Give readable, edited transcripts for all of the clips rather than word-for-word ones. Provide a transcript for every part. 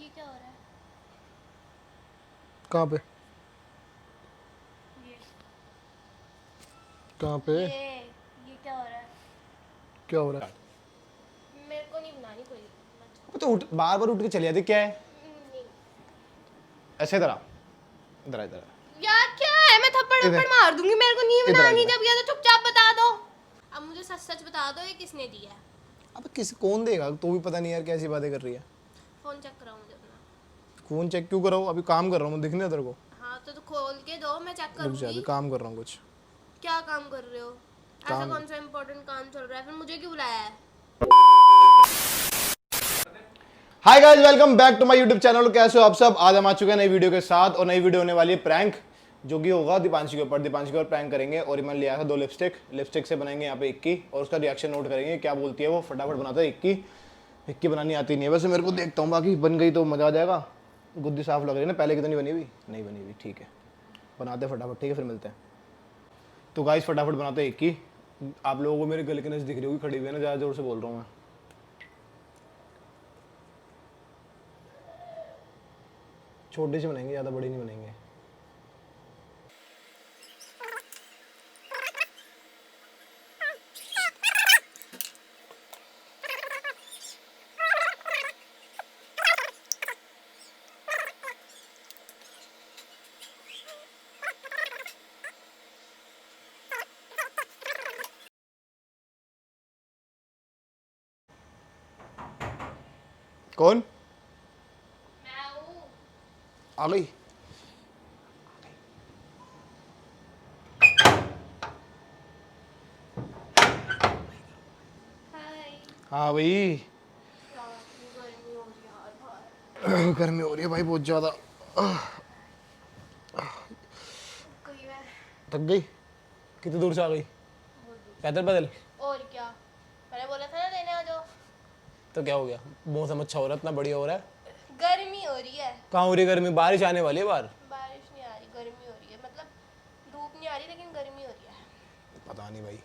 ये क्या हो रहा है? कहाँ पे? ये कहाँ पे? ये क्या हो रहा है? क्या हो रहा है? मेरे को नहीं बनानी कोई। अबे तो उठ, बार बार उठ के चली जाती क्या है? नहीं ऐसे इधर आ, इधर आ, इधर आ। यार क्या है, मैं थप्पड़ इधर थप्पड़ मार दूंगी। मेरे को नहीं इधर आ, बनानी। इधर आ। जब या तो चुपचाप बता दो। अब मुझे सच सच बता दो, ये किसने दिया है? अबे किसी कौन देगा? तो भी पता नहीं यार कैसी बातें कर रही है। फोन चेक कराओ मुझे अपना। फोन चेक क्यों कराऊँ? अभी काम कर रहा हूँ मैं, दिख नहीं रहा तेरे को? हाँ तो खोल के दो, मैं चेक रुक जा, अभी करूंगी। काम कर रहा हूँ कुछ क्या काम कर रहे हो? ऐसा काम। कौन सा इम्पोर्टेंट काम चल रहा है? फिर मुझे क्यों बुलाया है? Hi guys, welcome back to my YouTube channel. कैसे हो आप सब? आज हम आ चुके हैं नई वीडियो के साथ, और नई वीडियो होने वाली है प्रैंक, जो कि होगा दीपांशी के ऊपर। दीपांशी के ऊपर प्रैंक करेंगे, और मैंने लिया था 2 लिपस्टिक से बनाएंगे यहाँ पे इक्की, और उसका रिएक्शन नोट करेंगे क्या बोलती है वो। फटाफट बनाता है इक्की बनानी आती नहीं है वैसे मेरे को। देखता हूँ, बाकी बन गई तो मजा आ जाएगा। गुद्दी साफ लग रही है ना, पहले की तो नहीं बनी हुई। नहीं बनी हुई, ठीक है, बनाते हैं फटाफट। ठीक है, फिर मिलते हैं। तो गाइस फटाफट बनाते हैं इक्की। आप लोगों को मेरे गले के नज़दीक दिख रही होगी, खड़ी हुई है ना, ज़्यादा जोर से बोल रहा हूँ मैं। छोटे से बनाएंगे, ज़्यादा बड़ी नहीं बनाएंगे। कौन मैं हूँ। आ गई? हाय। हाँ भाई। यार इतनी गर्मी हो रही है यार बाहर। गर्मी हो रही है भाई, बहुत ज़्यादा। गई मैं। थक गई? कितनी दूर से आ गई? बहुत दूर पैदल पैदल? से। और क्या, मैंने बोला था ना लेने आ जाओ। तो क्या हो गया? मौसम अच्छा हो रहा है, इतना बढ़िया हो रहा है। गर्मी हो रही है। कहाँ हो रही है गर्मी? बारिश आने वाली है बाहर। बारिश नहीं आ रही, गर्मी हो रही है। मतलब धूप नहीं आ रही, लेकिन गर्मी हो रही है। पता नहीं भाई,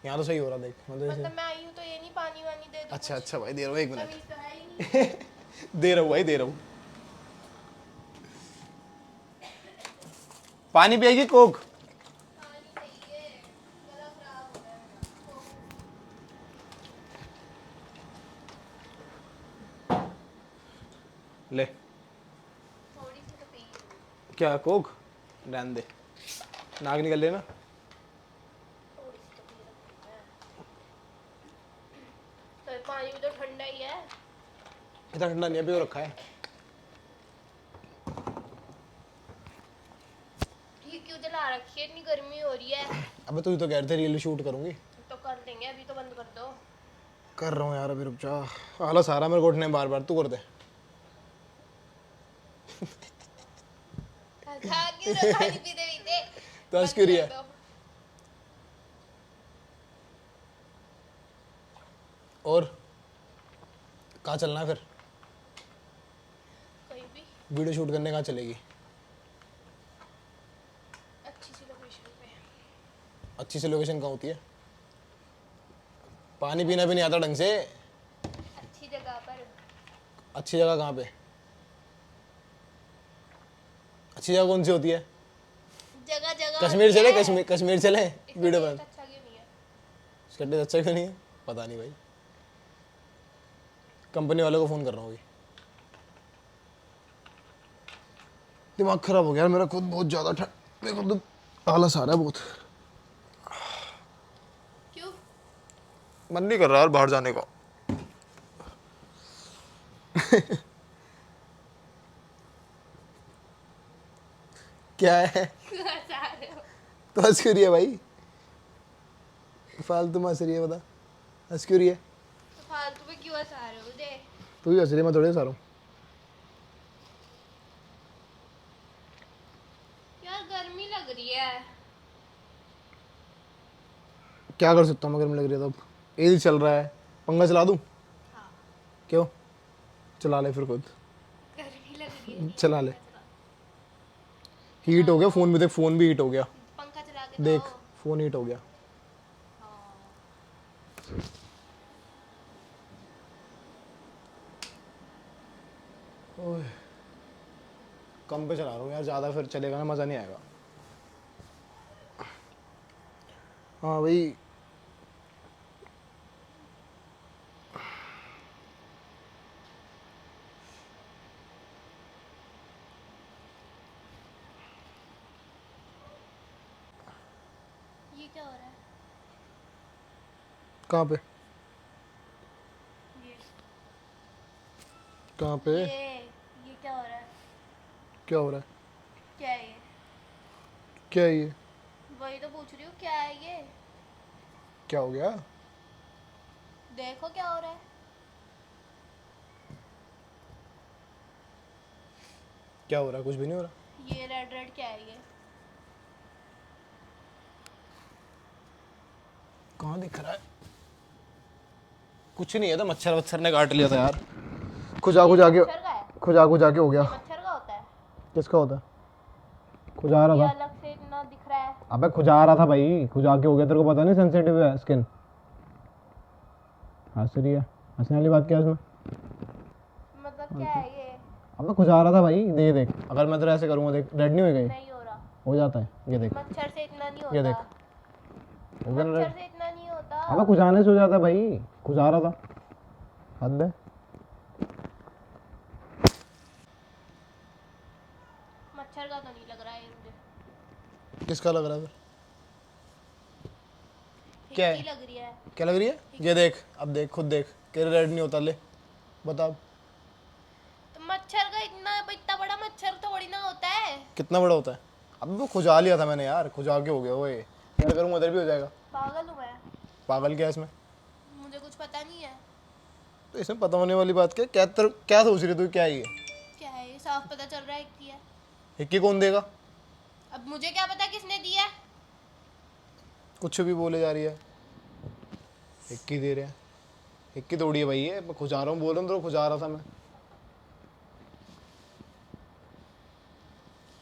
यहाँ तो सही हो रहा, देख मतलब ऐसे। मतलब मैं आई हूँ तो ये नहीं पानी वानी दे दूँ अच्छा कुछ? अच्छा भाई, दे रहा हूँ, 1 मिनट। तमीज तो है ही नहीं। दे रहा हूँ भाई, दे रहा हूँ। पानी पिएगी? कोक? पानी चाहिए, गला खराब हो रहा है मेरा। ले। थोड़ी सी तो पी लूँ। क्या कोक? रहने दे, नाक निकल लेना। थोड़ी सी तो पी रखी हूँ मैं। तो ये पानी भी तो ठंडा ही है। इतना ठंडा नहीं है, पियो रखा है। ये क्यों जला रखी है? इतनी गर्मी हो रही है। अबे तू तो कह रहे थे रील शूट करूंगी। तो कर देंगे, अभी तो बंद कर दो। कर रहा हूँ यार, अभी रुक जा। आलस आ रहा है मेरे को उठने में बार बार, तू कर दे। खा क्यों रहा पानी पीते पीते? तो हंस बंद क्यों रही कर है? दो। और कहाँ चलना है फिर? कहीं भी वीडियो शूट करने कहाँ चलेगी? अच्छी सी लोकेशन पे। अच्छी सी लोकेशन कहाँ होती है? पानी पीना भी नहीं आता ढंग से। अच्छी जगह पर। अच्छी जगह कहाँ पे? अच्छी जगह कौन सी होती है? जगह जगह कश्मीर होती चले, है। कश्मीर कश्मीर चले इसका वीडियो टेस्ट बना। अच्छा क्यों नहीं है? इसका टेस्ट अच्छा क्यों नहीं है? पता नहीं भाई, कंपनी वालों को फ़ोन कर रहा हूँ अभी। दिमाग खराब हो गया यार मेरा खुद, बहुत ज़्यादा मेरे को तो आलस आ रहा है बहुत। क्यों? मन नहीं कर रहा यार बाहर जाने का। क्या है? क्यों हंसा रहे हो? तो हंस क्यों रही है भाई? फालतू में हंस रही है, बता। हंस क्यों रही है? तो फालतू में क्यों हंसा रहे हो मुझे? तू ही हंस रही है, मैं थोड़ी हंसा रहा हूँ। यार गर्मी लग रही है। क्या कर सकता हूँ मैं, गर्मी लग रही है तब। एसी चल रहा है, पंखा चला दूँ? हाँ। क्यों? चला ले फिर खुद। गर्मी लग रही है, ठीक है, चला ले। पंखा चला। हीट चला हो गया लो। फ़ोन भी, देख फ़ोन भी हीट हो गया। पंखा चला के तो देख आओ। फ़ोन हीट हो गया। हाँ। ओए, कम पे चला रहा हूँ यार, ज़्यादा फिर चलेगा ना, मज़ा नहीं आएगा। हाँ भाई, ये क्या हो रहा है? कहाँ पे? ये कहाँ पे? ये क्या हो रहा है? क्या हो रहा है? क्या है ये? क्या है ये? वही तो पूछ रही हूँ, क्या है ये? क्या हो गया? देखो क्या हो रहा है। क्या हो रहा है? कुछ भी नहीं हो रहा। ये रेड रेड क्या है ये? कहाँ दिख रहा है? कुछ नहीं है, तो मच्छर वच्छर ने काट लिया था यार। खुजा खुजा के, मच्छर का है? खुजा खुजा के हो गया। मच्छर का होता है? किसका होता है? खुजा रहा ये था। अलग से इतना दिख रहा है। अबे खुजा रहा था भाई, खुजा के हो गया। तेरे को पता नहीं सेंसिटिव है स्किन। हंस रही है? हंसने वाली बात क्या है इसमें? मतलब क्या है ये? अबे खुजा रहा था भाई, ये देख, अगर मैं तेरा ऐसे करूँगा देख, रेड नहीं होगा ये? नहीं हो रहा। हो जाता है, ये देख। मच्छर से इतना नहीं ये होता। देख, हो गया ना मच्छर रेड? से इतना नहीं होता। अबे खुजाने से हो जाता है भाई, खुजा रहा था। हद है। मच्छर का तो नहीं लग रहा है ये मुझे। किसका लग रहा है फिर? क्या है? हिक्की लग रही है। क्या लग रही है? ये देख, अब देख, खुद देख, कि रेड नहीं होता। ले बता अब। तो मच्छर का इतना बड़ा मच्छर थोड़ी ना होता है। कितना बड़ा होता है? अब वो खुजा लिया था मैंने यार, खुजा के हो गया वो। ये मैं करूँगा उधर भी हो जाएगा। पागल हूँ मैं? पागल क्या है इसमें? मुझे कुछ पता नहीं है। तो इसमें पता होने वाली बात क्या? क्या सोच रही है तू? क्या है ये? क्या है ये? साफ पता चल रहा है हिक्की है। हिक्की कौन देगा? अब मुझे क्या पता किसने दिया है? कुछ भी बोले जा रही है। हिक्की दे रहे हैं? हिक्की तोड़ी है भाई ये, मैं खुजा रहा हूँ, बोल रहा हूँ तो खुजा रहा था मैं।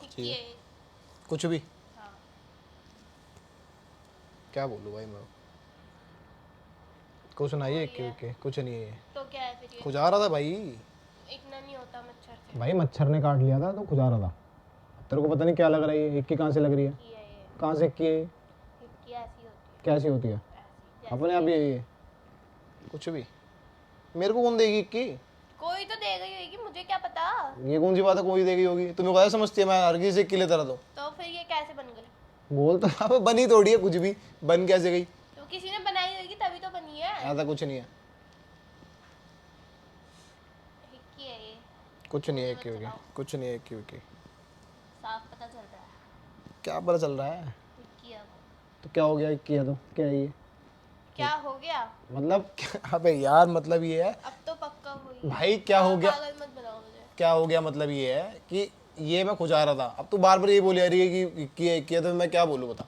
हिक्की है। कुछ भी? हाँ। क्या बोलूँ भाई मैं? कुछ सुनाइए हिक्की विक्की, कुछ नहीं है ये। तो क्या है फिर ये? खुजा रहा था भाई। इतना नहीं होता मच्छर से। भाई मच्छर ने काट लिया था तो खुजा रहा था। तेरे को पता नहीं क्या लग रहा है ये? हिक्की कहाँ से लग रही है? हिक्की है ये। कहाँ से हिक्की है ये? हिक्की ऐसी होती है। कैसी होती है? ऐसी अपने आप ही है ये? कुछ भी? मेरे को कौन देगी हिक्की? कोई तो देगा ही होगी, मुझे क्या पता। ये कौन सी बात है कोई देगी होगी? तुम्हें क्या समझती है मैं हर किसी से हिक्की लेता रहता हूँ? तो फिर ये कैसे बन गई? बोल तो अब बनी थोड़ी है कुछ भी, बन कैसे गई? तो किसी ने बनाई होगी तभी तो बनी है। ऐसा कुछ नहीं है। हिक्की है ये। कुछ नहीं है हिक्की विक्की, कुछ नहीं है हिक्की विक्की। साफ पता चल रहा है क्या पता चल रहा है? हिक्की है वो। तो क्या हो गया हिक्की है तो? क्या है ये? क्या हो गया? मतलब अबे यार, मतलब ये है अब तो पक्का हुई। भाई, क्या हो गया? पागल मत बनाओ मुझे। क्या हो गया मतलब ये है कि ये मैं खुजा रहा था। अब तू बार बार ये बोल रही है कि हिक्की है तो मैं क्या बोलूँ बता?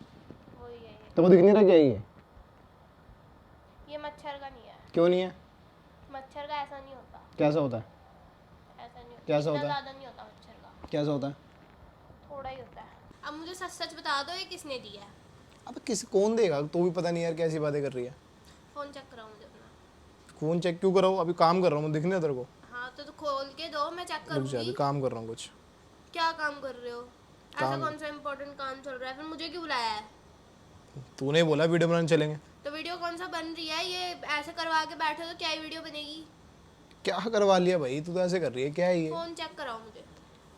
वही है ये। तो वो दिख नहीं रहा क्या ये? ये मच्छर का नहीं है। क्यों नहीं है? मच्छर का ऐसा नहीं होता। कैसा होता है? ऐसा नहीं होता। कैसा इतना होता है? ज्यादा नहीं होता मच्छर का। कैसा होता है? थोड़ा ही होता है। अब मुझे सच सच बता दो, ये किसने दिया है? अब किसी कौन देगा? तो भी पता नहीं यार, कैसी बातें कर रही है। फोन चेक कराओ मुझे अपना। फोन चेक क्यों कराओ? अभी काम कर रहा हूँ, दिखने तेरे को? हाँ तो खोल के दो, मैं चेक रुक जा, अभी करूंगी। काम कर रहा हूँ कुछ। क्या काम कर रहे हो? ऐसा कौन सा इम्पोर्टेंट काम चल रहा है? फिर मुझे क्यों बुलाया है? तूने बोला वीडियो बनाने चलेंगे। तो वीडियो कौन सा बन रही है? ये ऐसे करवा के बैठे हो तो क्या ही वीडियो बनेगी? क्या करवा लिया भाई? तू तो ऐसे कर रही है, क्या है ये? फोन चेक कराओ मुझे।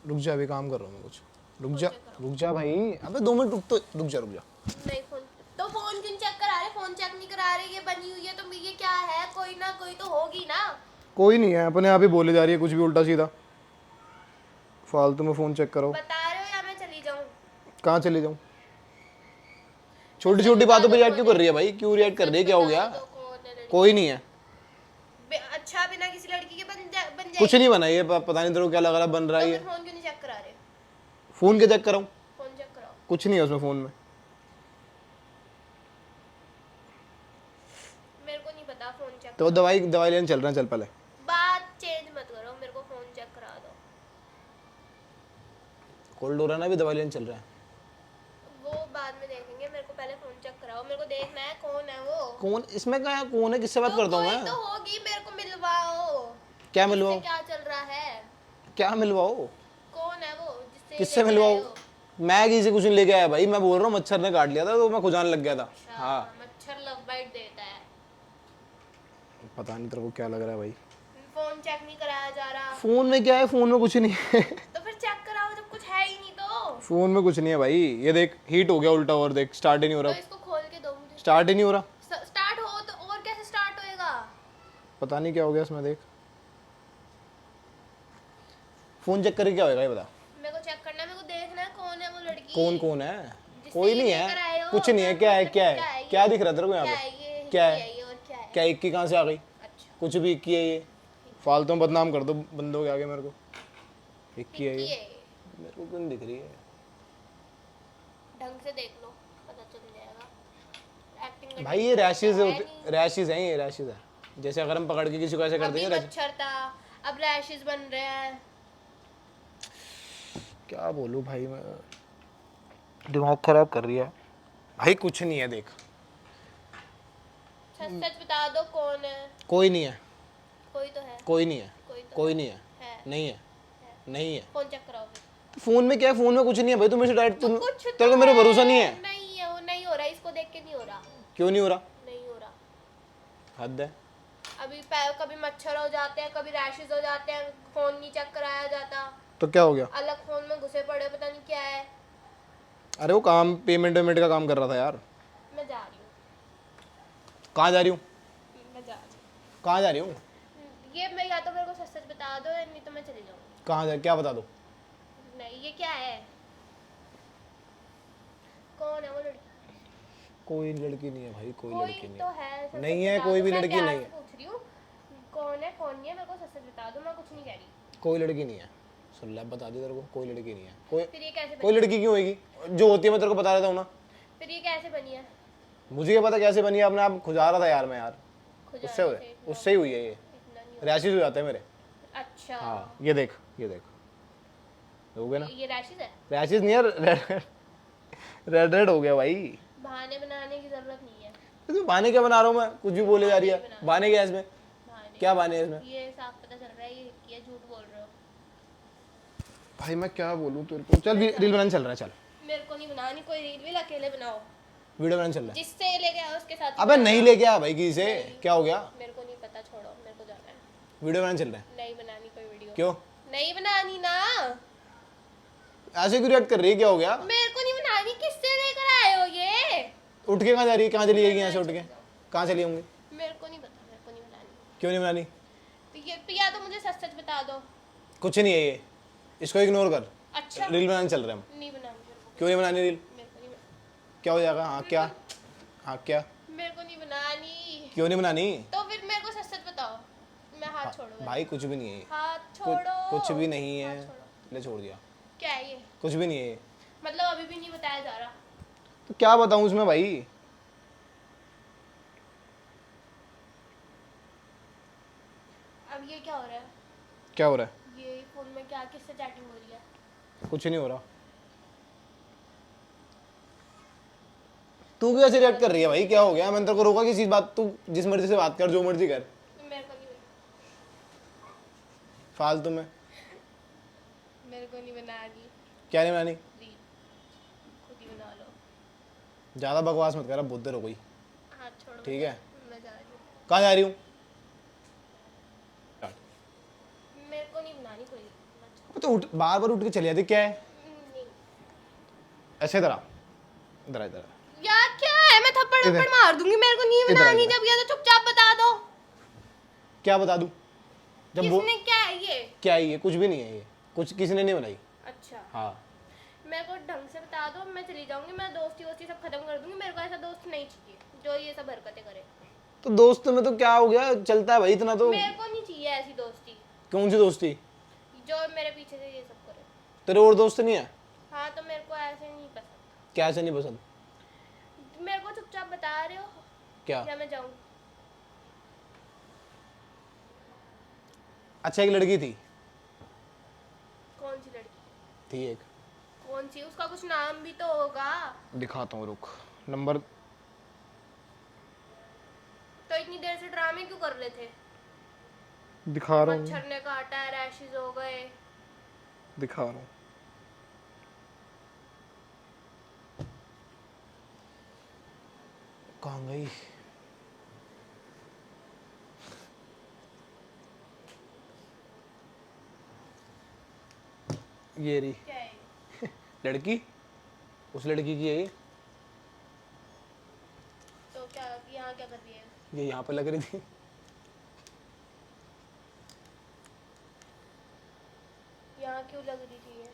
रुक जा, अभी काम कर रहा हूँ मैं कुछ। रुक जा भाई, अबे 2 मिनट रुक तो, रुक जा रुक जा। नहीं फोन तो फोन क्यों चेक करा रहे? फोन चेक नहीं करा रहे, ये बनी हुई है तो ये क्या है? कोई ना कोई तो होगी ना। कोई नहीं है, अपने आप ही बोले जा रही है कुछ भी उल्टा सीधा। फालतू में फोन चेक करो। बता रहे हो या मैं चली जाऊं? कहाँ चले जाऊँ? छोटी छोटी बातों पे रिएक्ट क्यों कर रही है भाई? क्यों रिएक्ट कर रही है? क्या हो गया? तो कौन है लड़की? कोई नहीं है। अच्छा बिना किसी लड़की के बन कुछ जाएगी। नहीं बना ये, पता नहीं तेरे को क्या लग रहा है बन रहा तो है ये। फिर फोन क्यों नहीं चेक करा रहे? फोन के चेक कराऊँ? फोन चेक कराओ। कुछ नहीं है उसमें फोन में। मेरे को नहीं पता, फोन चेक। तो दवाई लेने चल रहे हैं, चल पहले। बात चेंज मत करो, मेरे को फोन चेक करा दो। कोल्ड हो रहा है ना, अभी दवाई लेने चल रहे हैं। वो बाद में देखेंगे, मेरे को पहले फोन चेक कराओ। मेरे को देखना है कौन है वो। कौन इसमें? क्या है? कौन है? किससे बात करता हूँ कोई मैं? तो होगी, मेरे को मिलवाओ। क्या इससे मिलवाओ? क्या चल रहा है? क्या मिलवाओ? कौन है वो जिससे किससे लेके मिलवाओ? आए हो? मैं किसी से कुछ नहीं लेके आया भाई, मैं बोल रहा हूँ मच्छर ने काट लिया था तो मैं खुजाने लग गया था। अच्छा, हाँ मच्छर लव बाइट देता है। पता नहीं तेरे को क्या लग रहा है भाई। फोन चेक नहीं कराया जा रहा। फोन में क्या है? फोन में कुछ नहीं है। तो फिर चेक कराओ जब कुछ है ही नहीं तो। फोन में कुछ नहीं है भाई, ये देख हीट हो गया उल्टा, और देख स्टार्ट ही नहीं हो तो रहा। इसको खोल के दो मुझे। स्टार्ट ही नहीं हो रहा। स्टार्ट हो तो और कैसे स्टार्ट होएगा? पता नहीं क्या हो गया इसमें, देख। फोन चेक करके क्या होएगा ये बता। मेरे को चेक करना है, मेरे को देखना है कौन है वो लड़की। कौन कौन है? जिससे कोई ये नहीं लेकर आए है, हो। कुछ नहीं है। क्या है? क्या क्या है? है ये? क्या दिख रहा है तेरे को यहाँ क्या पे? है ये? क्या ये है? और क्या है? क्या इक्की कहाँ से आ गई? अच्छा, कुछ भी इक्की है ये। फालतू में बदनाम कर दो बंदों के आगे मेरे को। इक्की है ये ये। मेरे को क्यों नहीं दिख रही है? ढंग से देख लो, पता चल जाएगा। एक्टिंग करने भाई की ये जरूरत रैशेज है होते, नहीं। रैशेज हैं ये, रैशेज है। जैसे अगर हम पकड़ के किसी को ऐसे कर अभी देंगे मच्छर था, अब रैशेस बन रहे हैं। क्या बोलूं भाई, मैं दिमाग खराब कर रही है भाई। कुछ नहीं है देख। सच सच बता दो कौन है। कोई नहीं है। कोई तो है। कोई नहीं है। कोई तो कोई नहीं है। है। नहीं है। है। नहीं है। फोन चेक कराओ फिर। तो फोन में क्या है? फोन में कुछ नहीं है भाई, तुम मेरे से डायरेक्ट तुम कुछ तेरे को मेरे भरोसा नहीं है। नहीं है, वो नहीं हो रहा, इसको देख के नहीं हो रहा। क्यों नहीं हो रहा? नहीं हो रहा। हद है। अभी कभी मच्छर हो जाते हैं, कभी रैशेस हो जाते हैं, फोन नहीं चेक कराया जाता। तो क्या हो गया? अलग फोन में घुसे पड़े, पता नहीं क्या है। अरे वो काम पेमेंट वेमेंट का काम कर रहा था यार। मैं जा रही हूँ। कहाँ जा रही हूँ? मैं जा रही हूँ। कहाँ जा रही हूँ? ये मैं या तो मेरे को सच सच बता दो, या नहीं तो मैं चली जाऊंगी। कहाँ जा, क्या बता दो? नहीं, ये क्या है? कौन है वो लड़की? कोई लड़की नहीं है भाई, कोई लड़की नहीं तो है। है, सच नहीं सच है, बता कोई दो। भी मैं लड़की प्यार नहीं से है। पूछ रही हूँ कौन है कौन नहीं है, मेरे को सच सच बता दो, मैं कुछ नहीं कह रही। कोई लड़की नहीं है। सुन ले, बता दी तेरे को, कोई लड़की नहीं है। कोई फिर ये कैसे कोई बनी? लड़की क्यों होगी? जो होती है मैं तेरे को बता देता हूँ ना। फिर ये कैसे बनी है? मुझे क्या पता कैसे बनी है, अपने आप खुजा रहा था यार मैं यार। खुजाने उससे हुए, से इतना- उससे ही हुई है ये। इतना नहीं हो- रैशेज हो जाते हैं मेरे। अच्छा, हाँ ये देख, ये देख, हो गया ना? ये रैशेस है। रैशेज नहीं है, रेड रेड हो गया भाई। बहाने बनाने की जरूरत नहीं है। तो बहाने क्या बना रहा हूँ मैं? कुछ भी बोले जा रही है। बहाने क्या है इसमें? बहाने क्या बहाने है इसमें? ये साफ पता चल रहा है ये झूठ बोल रहे हो। भाई मैं क्या बोलूँ तेरे को? चल रील बनाने चल रहा है, चल। मेरे को नहीं बनानी कोई रील, भी अकेले बनाओ। वीडियो बनाने चल रहा है। जिससे लेके आओ उसके साथ ही अबे बनाना। नहीं लेके आ भाई किसी से। क्या हो गया? मेरे को नहीं पता, छोड़ो, मेरे को जाना है। वीडियो बनाने चल रहा है। नहीं बनानी कोई वीडियो। क्यों? नहीं बनानी ना। ऐसे क्यों रिएक्ट कर रही है? क्या हो गया? मेरे को नहीं बनानी, किससे लेकर आए हो ये? उठ के कहाँ जा रही है? कहाँ चली जाएगी यहाँ से? उठ के कहाँ चली होंगी? मेरे को नहीं पता, मेरे को नहीं बनानी। क्यों नहीं बनानी? तो ये या तो मुझे सच सच बता दो। कुछ नहीं है ये, इसको इग्नोर कर। अच्छा, रील बनाने चल रहे हैं हम। नहीं बनानी मेरे को। क्यों नहीं बनानी रील? मेरे को नहीं बनानी। क्या हो जाएगा? हाँ क्या? हाँ क्या? मेरे को नहीं बनानी। क्यों नहीं बनानी? तो फिर मेरे को सच सच बताओ। मैं हाथ छोड़ो। भाई कुछ भी नहीं है ये। हाथ कुछ छोड़ो। कुछ भी नहीं है। हाथ छोड़ो। ले छोड़ दिया। क्या है ये? कुछ भी नहीं है ये। मतलब अभी भी नहीं बताया जा रहा। तो क्या बताऊँ उसमें भाई? अब ये क्या हो रहा है? क्या हो रहा है? ये फोन में क्या, किससे चैटिंग हो रही है? कुछ नहीं हो रहा। तू कैसे रिएक्ट कर रही है भाई? क्या हो गया? मैंने तेरे को रोका किसी बात? तू जिस मर्जी से बात कर, जो मर्जी कर। मेरे को नहीं फालतू में मेरे को नहीं बनानी क्या नहीं बनानी? रील, खुद ही बना लो। ज्यादा बकवास मत कर, अब बहुत देर हो गई। हाथ छोड़ो। ठीक है, मैं जा रही हूँ। कहाँ जा रही हूँ? मेरे को नहीं बनानी कोई रील। तो उठ, बार बार उठ के चली जाती। क्या है? नहीं ऐसे इधर आ, इधर आ, इधर आ। यार क्या है, मैं थप्पड़ इधर। थप्पड़ मार दूंगी। मेरे को नहीं इधर, बनानी। इधर। जब ये तो चुपचाप बता दो। क्या बता दूँ? जब वो किसने, क्या है ये? क्या है ये? कुछ भी नहीं है ये, कुछ किसी ने नहीं बनाई। अच्छा, हाँ मेरे को ढंग से बता दो, मैं चली जाऊंगी। मैं दोस्ती वोस्ती सब खत्म कर दूंगी। मेरे को ऐसा दोस्त नहीं चाहिए जो ये सब हरकतें करे। तो दोस्त में तो क्या हो गया, चलता है भाई इतना तो। मेरे को नहीं चाहिए ऐसी दोस्ती कौन सी दोस्ती? जो मेरे पीछे से ये सब करे। तेरे और दोस्त नहीं है? हाँ, तो मेरे को ऐसे नहीं पसंद। क्या ऐसे नहीं पसंद? मेरे को चुपचाप बता रहे हो क्या? या मैं जाऊँ? अच्छा एक लड़की थी। कौन सी लड़की? थी एक। कौन सी? उसका कुछ नाम भी तो होगा। दिखाता हूँ, रुक। नंबर तो इतनी देर से ड्रामे क्यों कर रहे थे? दिखा रहा हूँ। मच्छर ने काटा है, रैशेस हो गए। दिखा रहा हूँ। कहाँ गई? ये रही क्या है? लड़की, उस लड़की की है ये। तो क्या यहाँ क्या कर रही है? ये यहाँ पे लग रही थी। यहाँ क्यों लग रही थी ये?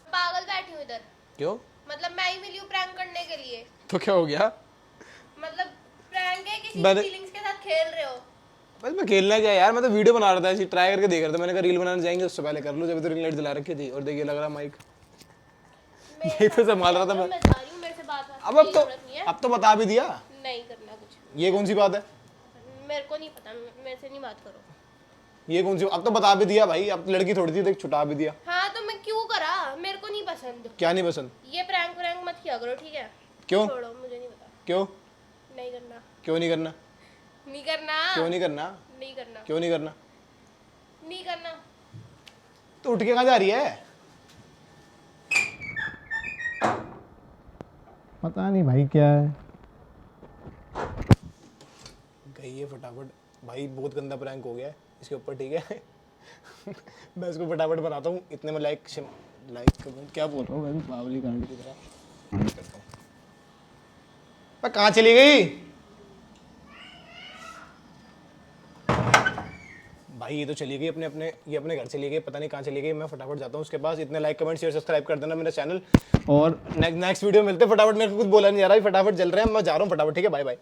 पागल बैठी हूँ इधर। क्यों? मतलब मैं ही मिली हूँ प्रैंक करने के लिए। तो क्या हो गया? मतलब प्रैंक है, किसी मैंने- की फीलिंग्स के साथ खेल रहे हो। बस मैं खेलना क्या यार, मैं तो वीडियो बना रहा था, ऐसे ट्राई करके देख रहा था। मैंने कहा रील बनाने जाएंगे उससे पहले कर लो, जब तो रिंग लाइट जला रखी थी। और देखिए लग रहा माइक मेरे ये तो साथ संभाल रहा था मैं। मैं जा रही हूँ, मेरे से बात अब करने की जरूरत नहीं है। अब तो बता भी दिया। नहीं करना कुछ। ये कौन सी बात है? मेरे को नहीं पता, मेरे से नहीं बात करो। ये कौन सी, अब तो बता भी दिया भाई। अब तो लड़की थोड़ी थी, देख छुटा भी दिया। हाँ तो मैं क्यों करा? मेरे को नहीं पसंद क्या नहीं पसंद? ये प्रैंक व्रैंक मत किया करो, ठीक है? क्यों? छोड़ो, मुझे नहीं पता। क्यों? नहीं करना। क्यों नहीं करना? नहीं करना। क्यों नहीं करना? नहीं करना। क्यों नहीं करना? नहीं करना। तो उठ के कहाँ जा रही है? पता नहीं भाई क्या है। गई है फटाफट। भाई बहुत गंदा प्रैंक हो गया है इसके ऊपर, ठीक है। मैं इसको फटाफट बनाता हूँ। इतने में लाइक कमेंट क्या बोल रहा हूँ मैं, बावली कांड की तरह करता हूँ। मैं कहाँ चली गई भाई? ये तो चली गई अपने घर चली गई, पता नहीं कहाँ चली गई। मैं फटाफट जाता हूँ उसके पास। इतने लाइक कमेंट शेयर सब्सक्राइब कर देना मेरा चैनल, और नेक्स्ट वीडियो मिलते हैं। फटाफट, मेरे को कुछ बोला नहीं जा रहा है, फटाफट चल रहे हैं, मैं जा रहा हूँ फटाफट, ठीक है? Bye bye.